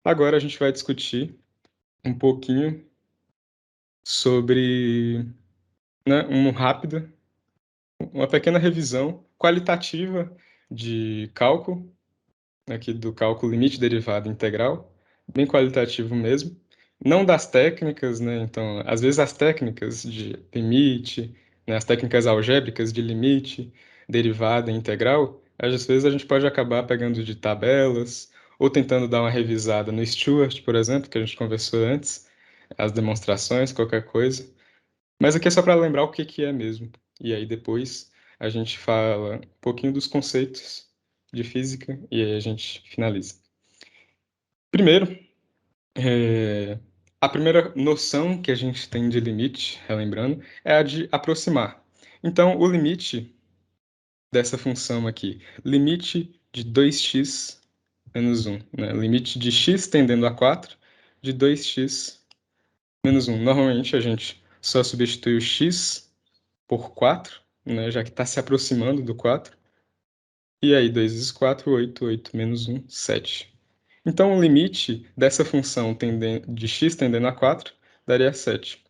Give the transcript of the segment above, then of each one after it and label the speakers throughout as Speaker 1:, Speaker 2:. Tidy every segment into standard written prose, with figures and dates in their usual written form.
Speaker 1: Agora a gente vai discutir um pouquinho sobre, né, uma pequena revisão qualitativa de cálculo, aqui do cálculo limite derivada integral, bem qualitativo mesmo. Não das técnicas, né? Então, às vezes as técnicas de limite, né, as técnicas algébricas de limite, derivada e integral, às vezes a gente pode acabar pegando de tabelas ou tentando dar uma revisada no Stewart, por exemplo, que a gente conversou antes, as demonstrações, qualquer coisa. Mas aqui é só para lembrar o que que é mesmo. E aí depois a gente fala um pouquinho dos conceitos de física e aí a gente finaliza. Primeiro, é, a primeira noção que a gente tem de limite, relembrando, é a de aproximar. Então, o limite dessa função aqui, limite de 2x menos 1, né? Limite de x tendendo a 4 de 2x menos 1. Normalmente a gente só substitui o x por 4, né, já que está se aproximando do 4. E aí, 2 vezes 4, 8, 8 menos 1, 7. Então, o limite dessa função de x tendendo a 4 daria 7.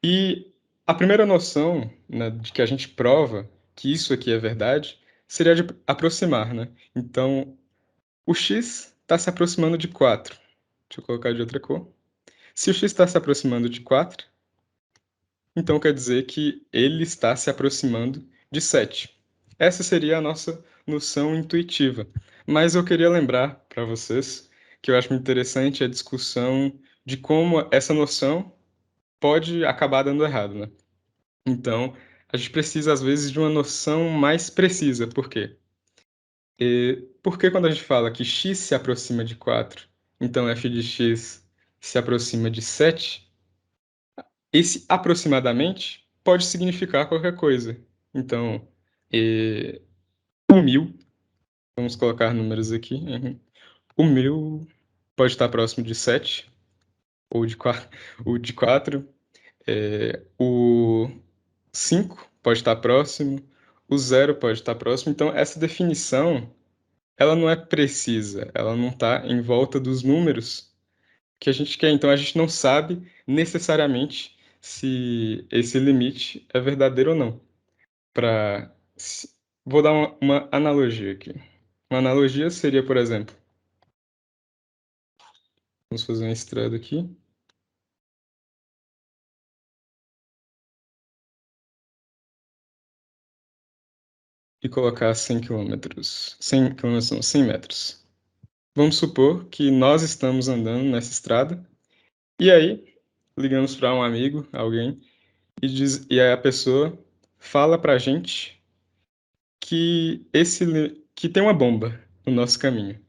Speaker 1: E a primeira noção, né, de que a gente prova que isso aqui é verdade seria de aproximar, né? Então, o x está se aproximando de 4. Deixa eu colocar de outra cor. Se o x está se aproximando de 4, então quer dizer que ele está se aproximando de 7. Essa seria a nossa noção intuitiva. Mas eu queria lembrar para vocês que eu acho muito interessante a discussão de como essa noção pode acabar dando errado, né? Então, a gente precisa, às vezes, de uma noção mais precisa. Por quê? Porque quando a gente fala que x se aproxima de 4, então f de x se aproxima de 7, esse aproximadamente pode significar qualquer coisa. Então, eh, o 1000, vamos colocar números aqui. O 1000 pode estar próximo de 7, ou de 4. O de 4. O 5 pode estar próximo. O 0 pode estar próximo. Então, essa definição, ela não é precisa. Ela não está em volta dos números que a gente quer. Então, a gente não sabe necessariamente se esse limite é verdadeiro ou não. Para Vou dar uma analogia aqui. Uma analogia seria, por exemplo, vamos fazer um estrada aqui e colocar 100 quilômetros, 100 quilômetros, não, 100 metros. Vamos supor que nós estamos andando nessa estrada e aí ligamos para um amigo, alguém, e aí a pessoa fala para a gente que tem uma bomba no nosso caminho.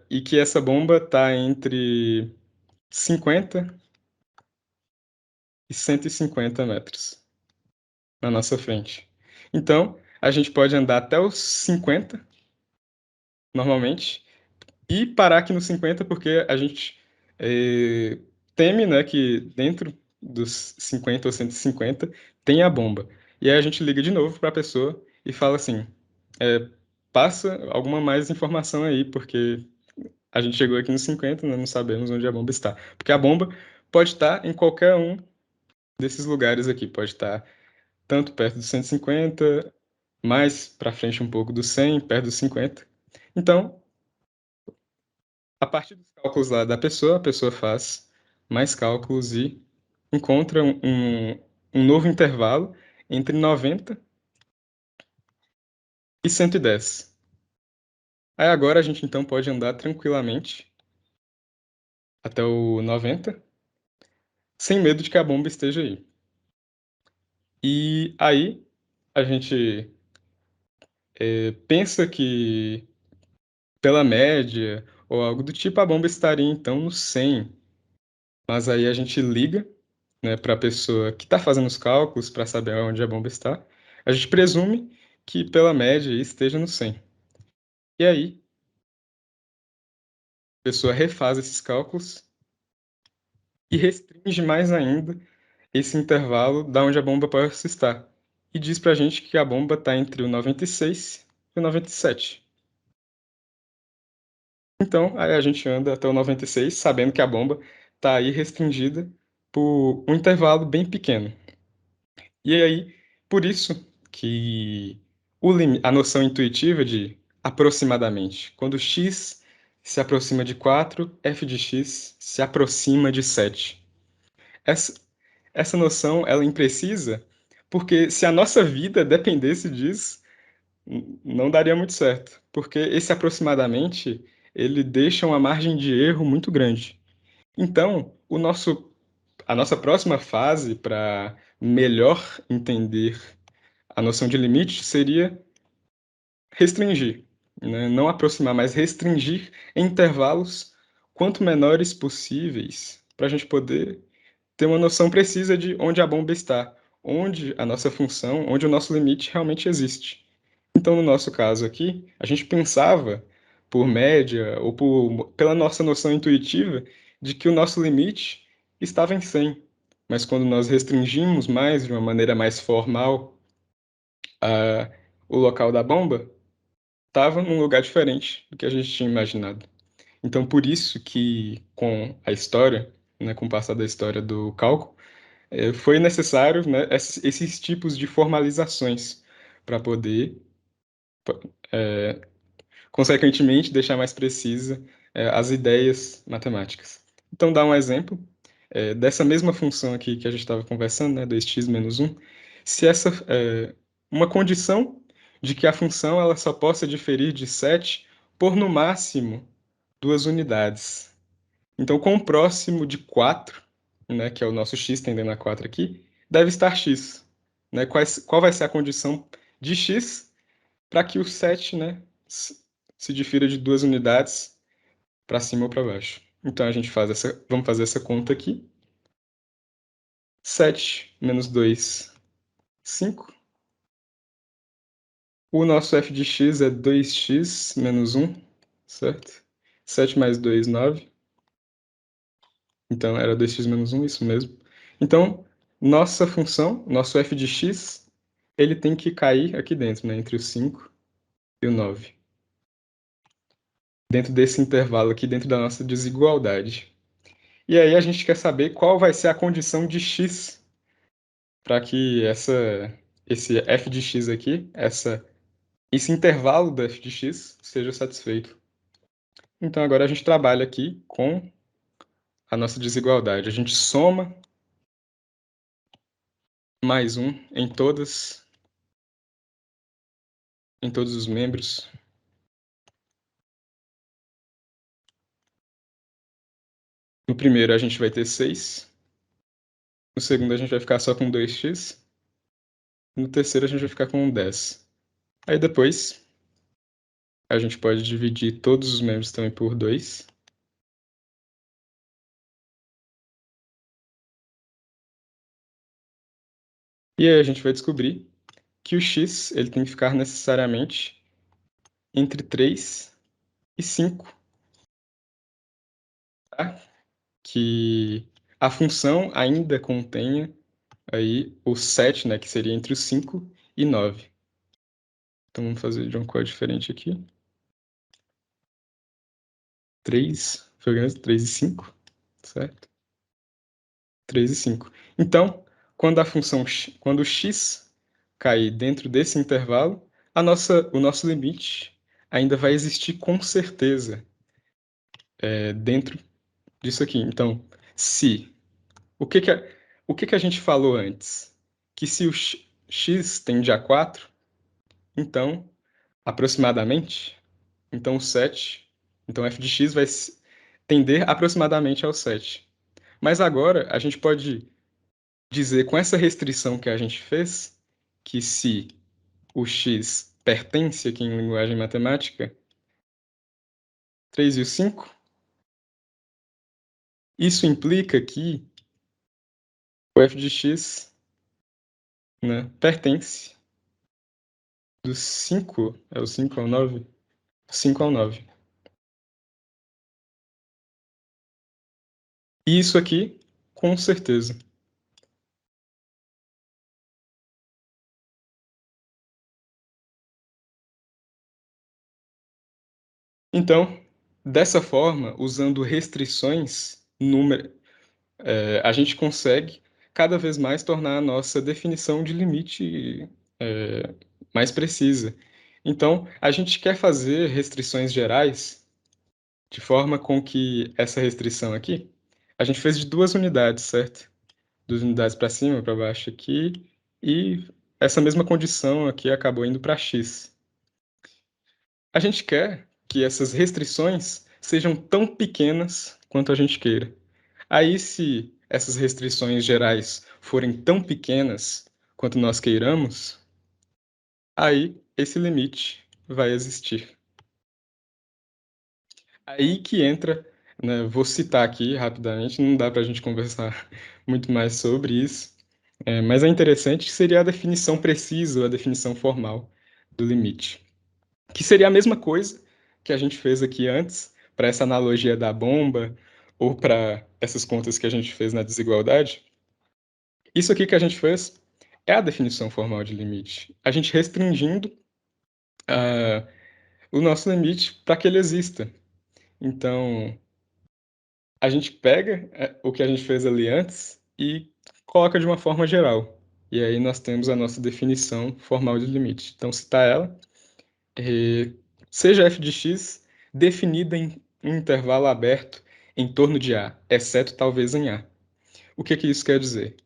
Speaker 1: E que essa bomba está entre 50 e 150 metros na nossa frente. Então, a gente pode andar até os 50, normalmente, e parar aqui nos 50 porque a gente teme, né, que dentro dos 50 ou 150 tem a bomba. E aí a gente liga de novo para a pessoa e fala assim, é, passa alguma mais informação aí, porque a gente chegou aqui nos 50, né, não sabemos onde a bomba está. Porque a bomba pode estar em qualquer um desses lugares aqui, pode estar tanto perto dos 150, mais para frente um pouco do 100, perto dos 50. Então, a partir dos cálculos lá da pessoa, a pessoa faz mais cálculos e encontra um novo intervalo entre 90 e 110. Aí agora a gente então pode andar tranquilamente até o 90, sem medo de que a bomba esteja aí. E aí a gente pensa que pela média ou algo do tipo a bomba estaria então no 100. Mas aí a gente liga, né, para a pessoa que está fazendo os cálculos para saber onde a bomba está. A gente presume que pela média esteja no 100. E aí a pessoa refaz esses cálculos e restringe mais ainda esse intervalo da onde a bomba pode estar. E diz para a gente que a bomba está entre o 96 e o 97. Então, aí a gente anda até o 96, sabendo que a bomba está aí restringida por um intervalo bem pequeno. E aí, por isso que a noção intuitiva de aproximadamente, quando x se aproxima de 4, f de x se aproxima de 7. Essa, essa noção ela é imprecisa porque se a nossa vida dependesse disso, não daria muito certo, porque esse aproximadamente ele deixa uma margem de erro muito grande. Então, a nossa próxima fase para melhor entender a noção de limite seria restringir, né? Não aproximar, mas restringir em intervalos quanto menores possíveis, para a gente poder ter uma noção precisa de onde a bomba está, onde a nossa função, onde o nosso limite realmente existe. Então, no nosso caso aqui, a gente pensava, por média ou pela nossa noção intuitiva, de que o nosso limite estava em 100. Mas quando nós restringimos mais, de uma maneira mais formal, o local da bomba, estava num lugar diferente do que a gente tinha imaginado. Então, por isso que com a história, né, com o passar da história do cálculo, foi necessário, né, esses tipos de formalizações para poder, consequentemente, deixar mais precisa, as ideias matemáticas. Então, dá um exemplo dessa mesma função aqui que a gente estava conversando, né, 2x menos 1, se essa uma condição de que a função ela só possa diferir de 7 por, no máximo, 2 unidades. Então, quão próximo de 4, né, que é o nosso x tendendo a 4 aqui, deve estar x. Né? Qual vai ser a condição de x para que o 7, né, se difira de 2 unidades para cima ou para baixo. Então, vamos fazer essa conta aqui. 7 menos 2, 5. O nosso f de x é 2x menos 1, certo? 7 mais 2, 9. Então, era 2x menos 1, isso mesmo. Então, nossa função, nosso f de x, ele tem que cair aqui dentro, né, entre o 5 e o 9. Dentro desse intervalo aqui, dentro da nossa desigualdade. E aí a gente quer saber qual vai ser a condição de x para que esse f de x aqui, esse intervalo do f de x, seja satisfeito. Então, agora a gente trabalha aqui com a nossa desigualdade. A gente soma mais 1 em todos os membros. No primeiro a gente vai ter 6. No segundo a gente vai ficar só com 2x. No terceiro a gente vai ficar com 10. Aí depois a gente pode dividir todos os membros também por 2. E aí a gente vai descobrir que o x ele tem que ficar necessariamente entre 3 e 5. Tá? Que a função ainda contenha aí o 7, né, que seria entre os 5 e 9. Então vamos fazer de um código diferente aqui. 3, foi grande, 3 e 5, certo? 3 e 5. Então, quando o x cair dentro desse intervalo, o nosso limite ainda vai existir com certeza dentro disso aqui. Então, se o que que a, o que que a gente falou antes? Que se o x tende a 4, então, aproximadamente, então o 7, então f de x vai tender aproximadamente ao 7. Mas agora a gente pode dizer com essa restrição que a gente fez, que se o x pertence aqui em linguagem matemática, 3 e o 5, isso implica que o f de x, né, pertence do 5, é o 5 ao 9? 5 ao 9. E isso aqui, com certeza. Então, Dessa forma, usando restrições, a gente consegue cada vez mais tornar a nossa definição de limite mais precisa. Então, a gente quer fazer restrições gerais de forma com que essa restrição aqui, a gente fez de 2 unidades, certo? 2 unidades para cima, para baixo aqui, e essa mesma condição aqui acabou indo para x. A gente quer que essas restrições sejam tão pequenas quanto a gente queira. Aí, se essas restrições gerais forem tão pequenas quanto nós queiramos, aí esse limite vai existir. Aí que entra, né, vou citar aqui rapidamente, não dá para a gente conversar muito mais sobre isso, mas é interessante que seria a definição precisa, ou a definição formal do limite, que seria a mesma coisa que a gente fez aqui antes, para essa analogia da bomba, ou para essas contas que a gente fez na desigualdade. Isso aqui que a gente fez é a definição formal de limite. A gente restringindo o nosso limite para que ele exista. Então, a gente pega o que a gente fez ali antes e coloca de uma forma geral. E aí nós temos a nossa definição formal de limite. Então, citar ela, seja f de x definida em um intervalo aberto em torno de A, exceto talvez em A. O que isso quer dizer?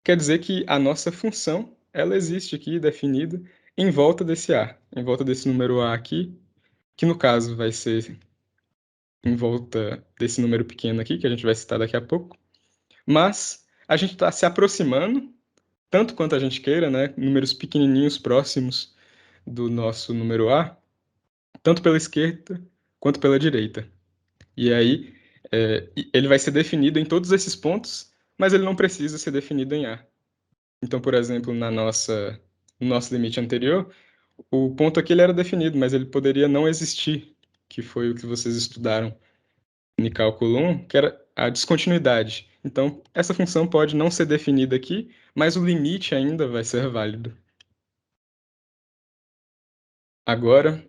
Speaker 1: Quer dizer que a nossa função, ela existe aqui definida em volta desse A, em volta desse número A aqui, que no caso vai ser em volta desse número pequeno aqui, que a gente vai citar daqui a pouco. Mas a gente está se aproximando, tanto quanto a gente queira, né? Números pequenininhos próximos do nosso número A, tanto pela esquerda quanto pela direita. E aí ele vai ser definido em todos esses pontos, mas ele não precisa ser definido em A. Então, por exemplo, no nosso limite anterior, o ponto aqui ele era definido, mas ele poderia não existir, que foi o que vocês estudaram em cálculo 1, que era a descontinuidade. Então, essa função pode não ser definida aqui, mas o limite ainda vai ser válido. Agora,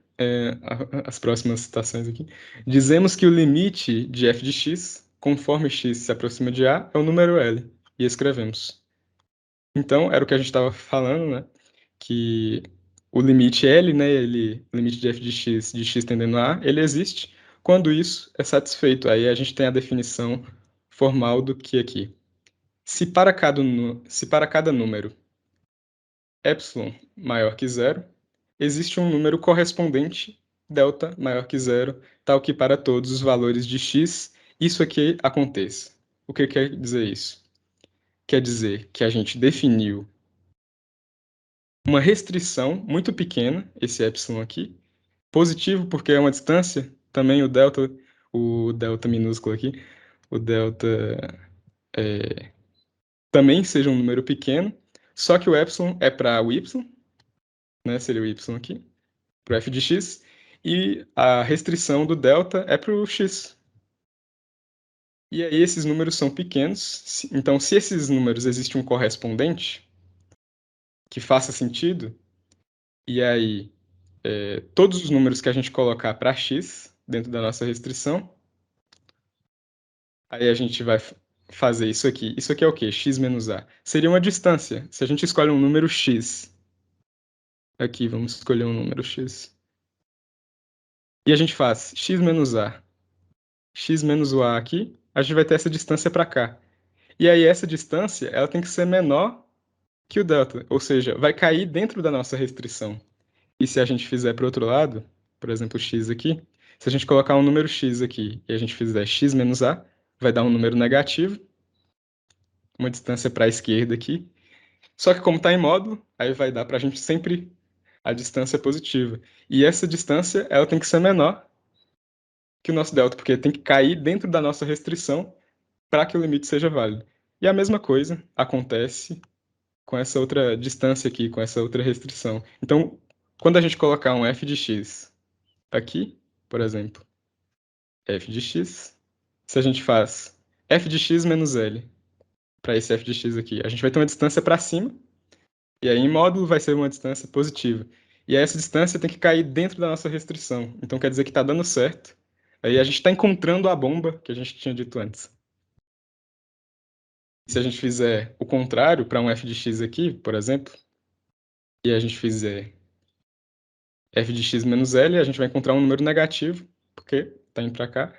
Speaker 1: as próximas citações aqui. Dizemos que o limite de f de x, conforme x se aproxima de A, é o número L. E escrevemos. Então, era o que a gente estava falando, né? Que o limite L, né? O limite de f de x tendendo a A, ele existe quando isso é satisfeito. Aí a gente tem a definição formal do que aqui. Se para cada número epsilon maior que zero, existe um número correspondente, delta maior que zero, tal que para todos os valores de x, isso aqui aconteça. O que quer dizer isso? Quer dizer que a gente definiu uma restrição muito pequena, esse epsilon aqui, positivo porque é uma distância, também o delta minúsculo aqui, o delta também seja um número pequeno, só que o epsilon é para o y, né, seria o y aqui, para o f de x, e a restrição do delta é para o x. E aí esses números são pequenos, então se esses números existe um correspondente que faça sentido, e aí todos os números que a gente colocar para x dentro da nossa restrição, aí a gente vai fazer isso aqui. Isso aqui é o quê? X menos A. Seria uma distância. Se a gente escolhe um número x, aqui vamos escolher um número x, e a gente faz x menos A, x menos o A aqui, a gente vai ter essa distância para cá. E aí essa distância, ela tem que ser menor que o delta, ou seja, vai cair dentro da nossa restrição. E se a gente fizer para o outro lado, por exemplo, x aqui, se a gente colocar um número x aqui e a gente fizer x menos a, vai dar um número negativo, uma distância para a esquerda aqui. Só que como está em módulo, aí vai dar para a gente sempre a distância positiva. E essa distância, ela tem que ser menor que o nosso delta, porque tem que cair dentro da nossa restrição para que o limite seja válido. E a mesma coisa acontece com essa outra distância aqui, com essa outra restrição. Então, quando a gente colocar um f de x aqui, por exemplo, f de x, se a gente faz f de x menos L para esse f de x aqui, a gente vai ter uma distância para cima, e aí em módulo vai ser uma distância positiva. E aí essa distância tem que cair dentro da nossa restrição. Então quer dizer que está dando certo Aí a gente está encontrando a bomba que a gente tinha dito antes. Se a gente fizer o contrário para um f de x aqui, por exemplo, e a gente fizer f de x menos L, a gente vai encontrar um número negativo, porque está indo para cá.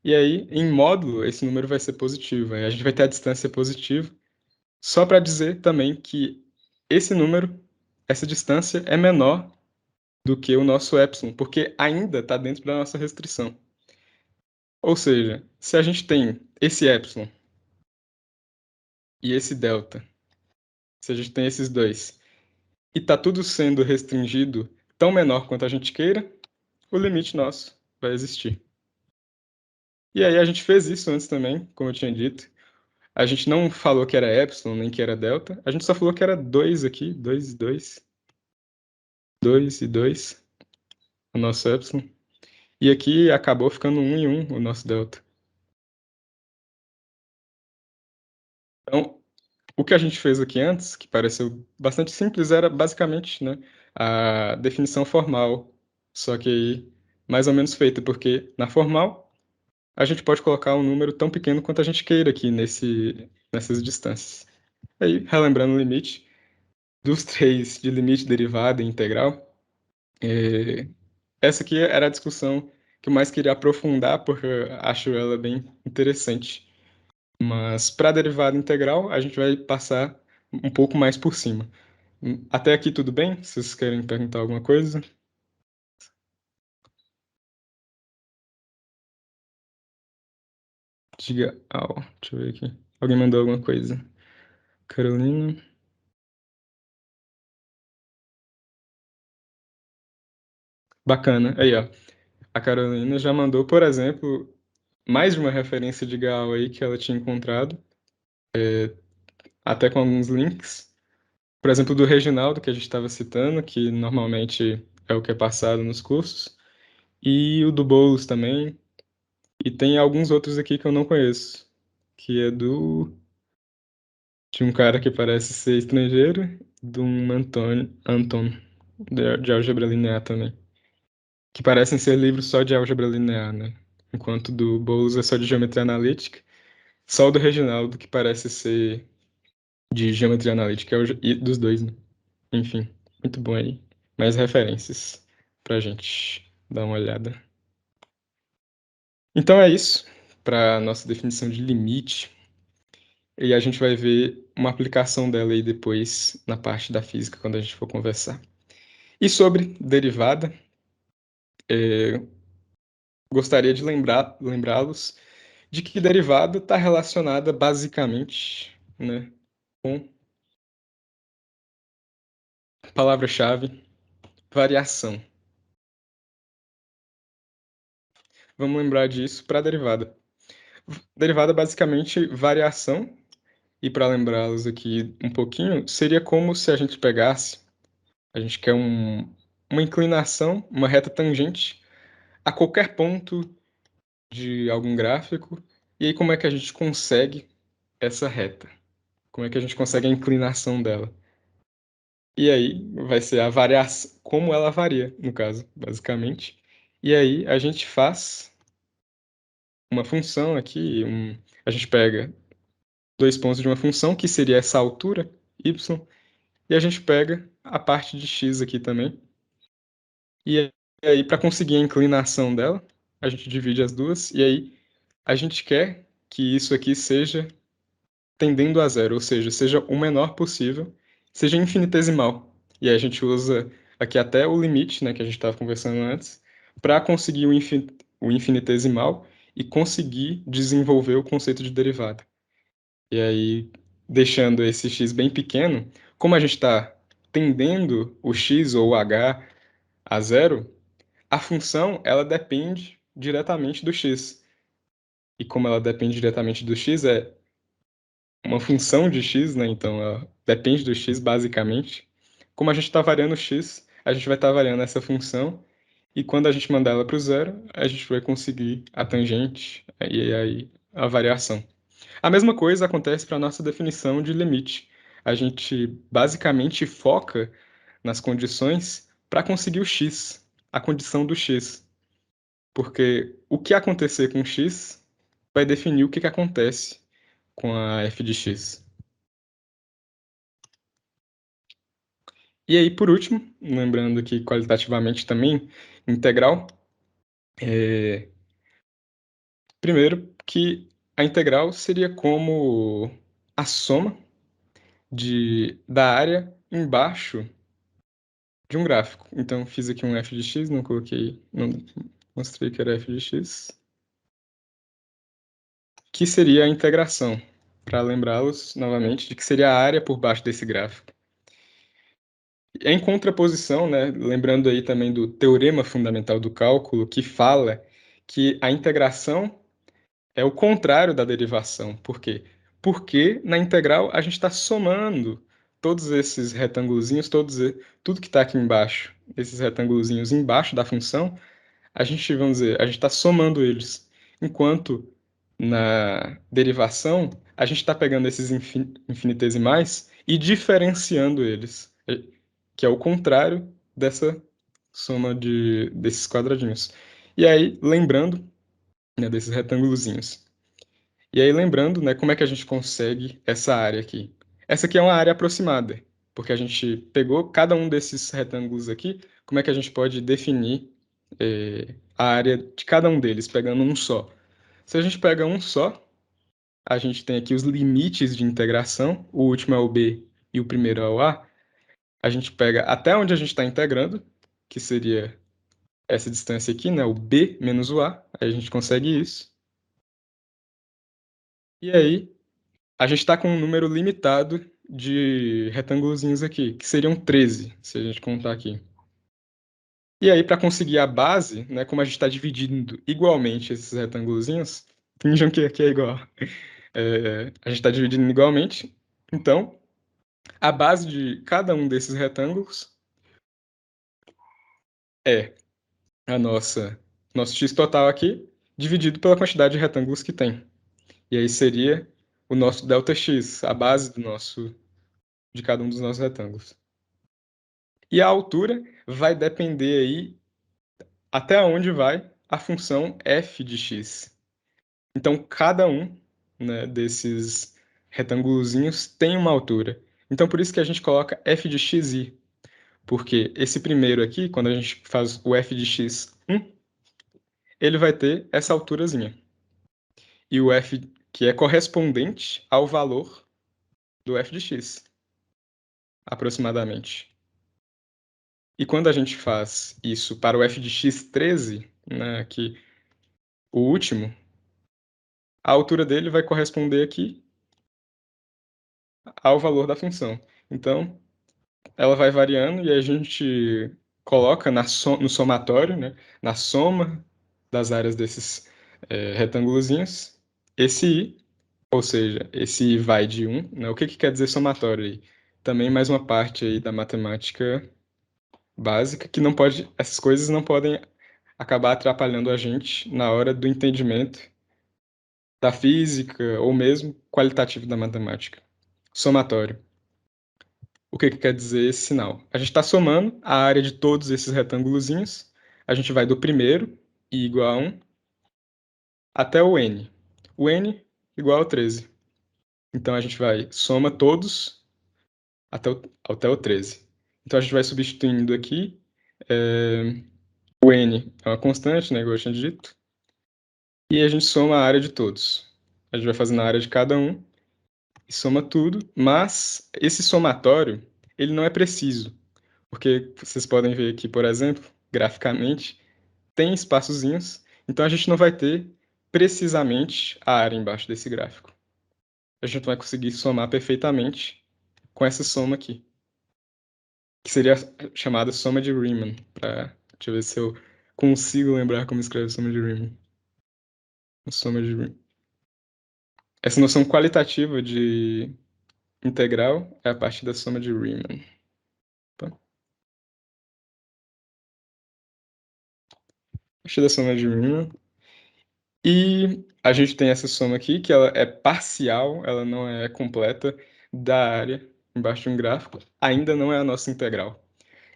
Speaker 1: E aí, em módulo, esse número vai ser positivo. Aí a gente vai ter a distância positiva. Só para dizer também que esse número, essa distância, é menor do que o nosso epsilon, porque ainda está dentro da nossa restrição. Ou seja, se a gente tem esse epsilon e esse delta, se a gente tem esses dois, e está tudo sendo restringido tão menor quanto a gente queira, o limite nosso vai existir. E aí a gente fez isso antes também, como eu tinha dito. A gente não falou que era epsilon, nem que era delta. A gente só falou que era 2 aqui, 2 e 2. 2 e 2, o nosso epsilon. E aqui acabou ficando 1 e 1, o nosso delta. Então, o que a gente fez aqui antes, que pareceu bastante simples, era basicamente, né, a definição formal, só que aí mais ou menos feita, porque na formal a gente pode colocar um número tão pequeno quanto a gente queira aqui nessas distâncias. Aí, relembrando o limite, dos três de limite, derivada e integral, essa aqui era a discussão que eu mais queria aprofundar, porque eu acho ela bem interessante. Mas para a derivada integral, a gente vai passar um pouco mais por cima. Até aqui tudo bem? Vocês querem perguntar alguma coisa? Diga. Deixa eu ver aqui. Alguém mandou alguma coisa? Carolina. Bacana. Aí, ó. A Carolina já mandou, por exemplo, mais de uma referência de Gal aí que ela tinha encontrado, até com alguns links. Por exemplo, do Reginaldo, que a gente estava citando, que normalmente é o que é passado nos cursos. E o do Boulos também. E tem alguns outros aqui que eu não conheço, que é de um cara que parece ser estrangeiro, de um Anton, de álgebra linear também. Que parecem ser livros só de álgebra linear, né? Enquanto do Boulos é só de geometria analítica. Só o do Reginaldo que parece ser de geometria analítica, e dos dois, né? Enfim, muito bom aí. Mais referências pra gente dar uma olhada. Então é isso para nossa definição de limite. E a gente vai ver uma aplicação dela aí depois na parte da física, quando a gente for conversar. E sobre derivada, gostaria de lembrá-los de que derivada está relacionada basicamente, né, com palavra-chave variação. Vamos lembrar disso para derivada. Derivada é basicamente variação, e para lembrá-los aqui um pouquinho, seria como se a gente pegasse, a gente quer uma inclinação, uma reta tangente a qualquer ponto de algum gráfico, e aí como é que a gente consegue essa reta? Como é que a gente consegue a inclinação dela? E aí vai ser a variação, como ela varia, no caso, basicamente. E aí a gente faz uma função aqui, a gente pega dois pontos de uma função, que seria essa altura, y, e a gente pega a parte de x aqui também. E aí, para conseguir a inclinação dela, a gente divide as duas, e aí a gente quer que isso aqui seja tendendo a zero, ou seja o menor possível, seja infinitesimal. E aí a gente usa aqui até o limite, né, que a gente estava conversando antes, para conseguir o infinitesimal e conseguir desenvolver o conceito de derivada. E aí, deixando esse x bem pequeno, como a gente está tendendo o x ou o h a zero, a função ela depende diretamente do x. E como ela depende diretamente do x, é uma função de x, né? Então, ela depende do x basicamente. Como a gente está variando o x, a gente vai estar variando essa função. E quando a gente mandar ela para o zero, a gente vai conseguir a tangente e aí a variação. A mesma coisa acontece para a nossa definição de limite. A gente basicamente foca nas condições para conseguir o x, a condição do x. porque o que acontecer com x vai definir o que acontece com a f de x. E aí, por último, lembrando que qualitativamente também, integral, primeiro que a integral seria como a soma da área embaixo de um gráfico. Então, fiz aqui um f de x, não coloquei, não mostrei que era f de x, que seria a integração, para lembrá-los novamente de que seria a área por baixo desse gráfico. Em contraposição, né, lembrando aí também do teorema fundamental do cálculo, que fala que a integração é o contrário da derivação. Por quê? Porque na integral a gente está somando todos esses retângulozinhos, tudo que está aqui embaixo, esses retângulozinhos embaixo da função, a gente, vamos dizer, a gente está somando eles. Enquanto na derivação, a gente está pegando esses infinitesimais e diferenciando eles, que é o contrário dessa soma desses quadradinhos. E aí, lembrando, né, desses retângulozinhos. E aí, lembrando, né, como é que a gente consegue essa área aqui? Essa aqui é uma área aproximada, porque a gente pegou cada um desses retângulos aqui, como é que a gente pode definir a área de cada um deles, pegando um só? Se a gente pega um só, a gente tem aqui os limites de integração, o último é o b e o primeiro é o a. A gente pega até onde a gente está integrando, que seria essa distância aqui, né, o b menos o a, aí a gente consegue isso. E aí, a gente está com um número limitado de retângulozinhos aqui, que seriam 13, se a gente contar aqui. E aí, para conseguir a base, né, como a gente está dividindo igualmente esses retângulozinhos, finjam que aqui é igual. A gente está dividindo igualmente, então a base de cada um desses retângulos é a nosso x total aqui, dividido pela quantidade de retângulos que tem. E aí seria o nosso ΔX, a base de cada um dos nossos retângulos. E a altura vai depender aí até onde vai a função f de x. Então, cada um, né, desses retângulozinhos tem uma altura. Então, por isso que a gente coloca f de xi. Porque esse primeiro aqui, quando a gente faz o f de x1, ele vai ter essa alturazinha. E o f que é correspondente ao valor do f de x, aproximadamente. E quando a gente faz isso para o f de x13, né, que o último, a altura dele vai corresponder aqui ao valor da função. Então, ela vai variando e a gente coloca no somatório, né, na soma das áreas desses retângulozinhos, esse i, ou seja, esse i vai de 1, né? O que quer dizer somatório aí? Também mais uma parte aí da matemática básica que não pode, essas coisas não podem acabar atrapalhando a gente na hora do entendimento da física ou mesmo qualitativo da matemática. Somatório. O que quer dizer esse sinal? A gente está somando a área de todos esses retângulozinhos. A gente vai do primeiro, i igual a 1, até o n. O n igual a 13. Então a gente vai soma todos até o 13. Então a gente vai substituindo aqui. O n é uma constante, né, igual eu tinha dito. E a gente soma a área de todos. A gente vai fazendo a área de cada um e soma tudo. Mas esse somatório, ele não é preciso. Porque vocês podem ver aqui, por exemplo, graficamente, tem espaçozinhos. Então a gente não vai ter precisamente a área embaixo desse gráfico. A gente vai conseguir somar perfeitamente com essa soma aqui, que seria chamada soma de Riemann. Deixa eu ver se eu consigo lembrar como escreve soma de Riemann. Soma de Riemann. Essa noção qualitativa de integral é a partir da soma de Riemann. Opa. A partir da soma de Riemann. E a gente tem essa soma aqui, que ela é parcial, ela não é completa, da área embaixo de um gráfico, ainda não é a nossa integral.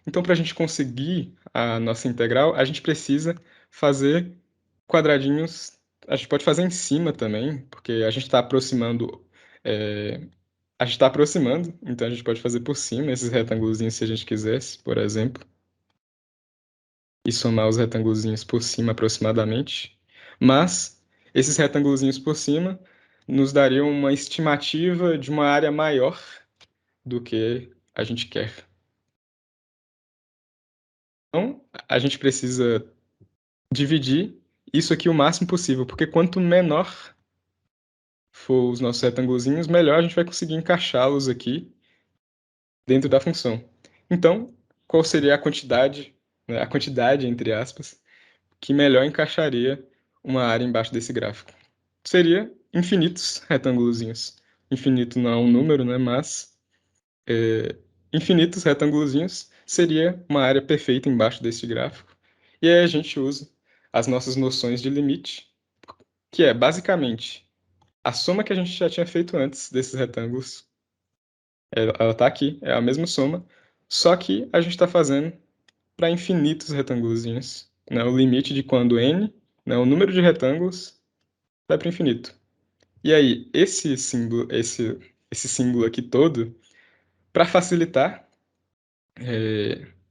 Speaker 1: Então, para a gente conseguir a nossa integral, a gente precisa fazer quadradinhos a gente pode fazer em cima também, porque a gente está aproximando. é, a gente está aproximando, então a gente pode fazer por cima esses retângulozinhos se a gente quisesse, por exemplo, e somar os retângulozinhos por cima aproximadamente. Mas esses retângulozinhos por cima nos dariam uma estimativa de uma área maior do que a gente quer. Então, a gente precisa dividir isso aqui o máximo possível, porque quanto menor for os nossos retângulozinhos, melhor a gente vai conseguir encaixá-los aqui dentro da função. Então, qual seria a quantidade, né, a quantidade, entre aspas, que melhor encaixaria uma área embaixo desse gráfico? Seria infinitos retângulozinhos. Infinito não é um número, né, mas infinitos retângulozinhos seria uma área perfeita embaixo desse gráfico. E aí a gente usa as nossas noções de limite, que é basicamente a soma que a gente já tinha feito antes desses retângulos. Ela está aqui, é a mesma soma, só que a gente está fazendo para infinitos retângulozinhos, né? O limite de quando n, né, o número de retângulos, vai para o infinito. E aí, esse símbolo aqui todo, para facilitar,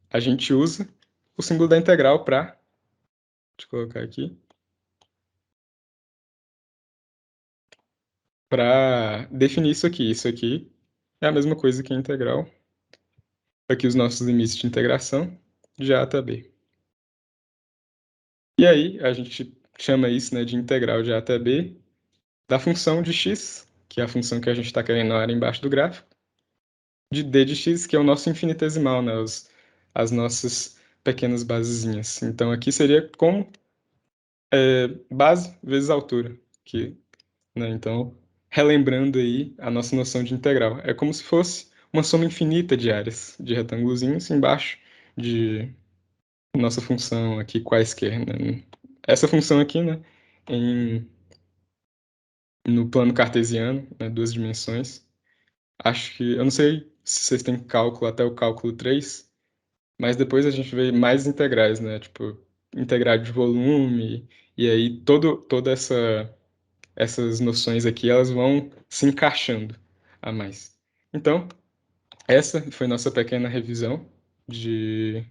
Speaker 1: a gente usa o símbolo da integral para, deixa eu colocar aqui, para definir isso aqui. Isso aqui é a mesma coisa que a integral. Aqui os nossos limites de integração de A até B. E aí, a gente chama isso, né, de integral de A até B da função de x, que é a função que a gente está querendo na área embaixo do gráfico, de d de x, que é o nosso infinitesimal, né, as nossas pequenas basezinhas. Então, aqui seria como base vezes altura, que, né, então, relembrando aí a nossa noção de integral. É como se fosse uma soma infinita de áreas de retângulozinhos embaixo de nossa função aqui quaisquer, né? Essa função aqui, né, em, no plano cartesiano, né, duas dimensões. Acho que, eu não sei se vocês têm cálculo até o cálculo 3, mas depois a gente vê mais integrais, né? Tipo, integral de volume, e aí essas noções aqui, elas vão se encaixando a mais. Então, essa foi nossa pequena revisão de,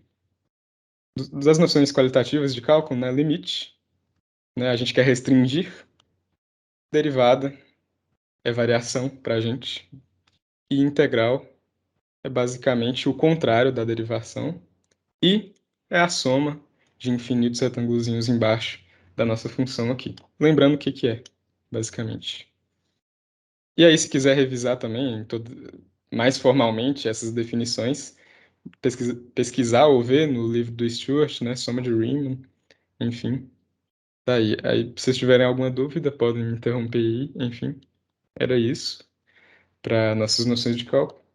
Speaker 1: das noções qualitativas de cálculo, né? Limite, né? A gente quer restringir, derivada é variação para a gente, e integral é basicamente o contrário da derivação, e é a soma de infinitos retângulozinhos embaixo da nossa função aqui. Lembrando o que que é, basicamente. E aí, se quiser revisar também mais formalmente essas definições, pesquisar ou ver no livro do Stewart, né, Soma de Riemann, enfim, tá aí. Aí, se vocês tiverem alguma dúvida, podem me interromper aí, enfim, era isso para nossas noções de cálculo.